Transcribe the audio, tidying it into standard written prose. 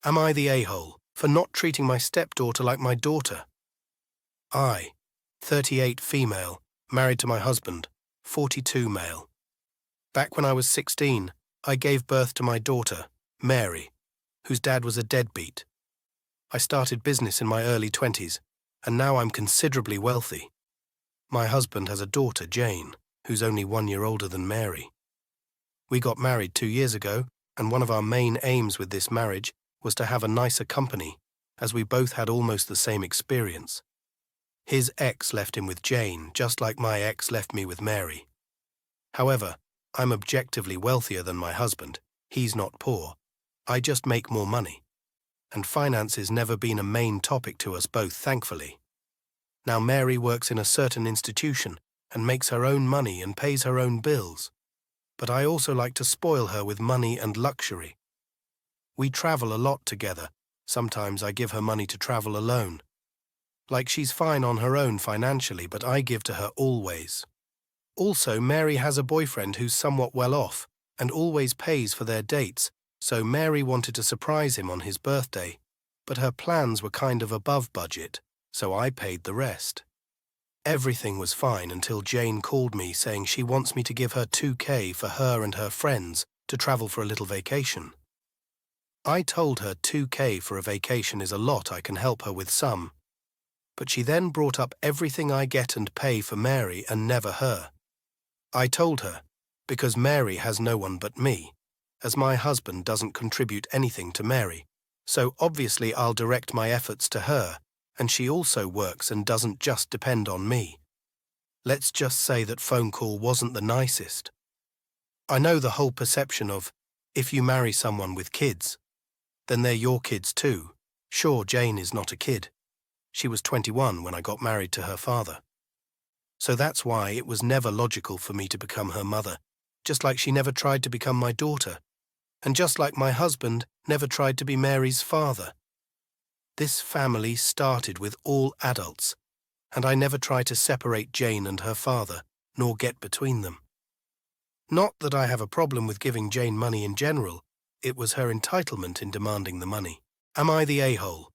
Am I the a-hole for not treating my stepdaughter like my daughter? I, 38 female, married to my husband, 42 male. Back when I was 16, I gave birth to my daughter, Mary, whose dad was a deadbeat. I started business in my early 20s, and now I'm considerably wealthy. My husband has a daughter, Jane, who's only 1 year older than Mary. We got married 2 years ago, and one of our main aims with this marriage was to have a nicer company, as we both had almost the same experience. His ex left him with Jane, just like my ex left me with Mary. However, I'm objectively wealthier than my husband. He's not poor. I just make more money. And finance has never been a main topic to us both, thankfully. Now Mary works in a certain institution and makes her own money and pays her own bills. But I also like to spoil her with money and luxury. We travel a lot together. Sometimes I give her money to travel alone. Like she's fine on her own financially, but I give to her always. Also, Mary has a boyfriend who's somewhat well off and always pays for their dates, so Mary wanted to surprise him on his birthday, but her plans were kind of above budget, so I paid the rest. Everything was fine until Jane called me saying she wants me to give her $2,000 for her and her friends to travel for a little vacation. I told her $2,000 for a vacation is a lot, I can help her with some. But she then brought up everything I get and pay for Mary and never her. I told her, because Mary has no one but me, as my husband doesn't contribute anything to Mary, so obviously I'll direct my efforts to her, and she also works and doesn't just depend on me. Let's just say that phone call wasn't the nicest. I know the whole perception of, if you marry someone with kids, then they're your kids too. Sure, Jane is not a kid. She was 21 when I got married to her father. So that's why it was never logical for me to become her mother, just like she never tried to become my daughter, and just like my husband never tried to be Mary's father. This family started with all adults, and I never try to separate Jane and her father, nor get between them. Not that I have a problem with giving Jane money in general, it was her entitlement in demanding the money. Am I the a-hole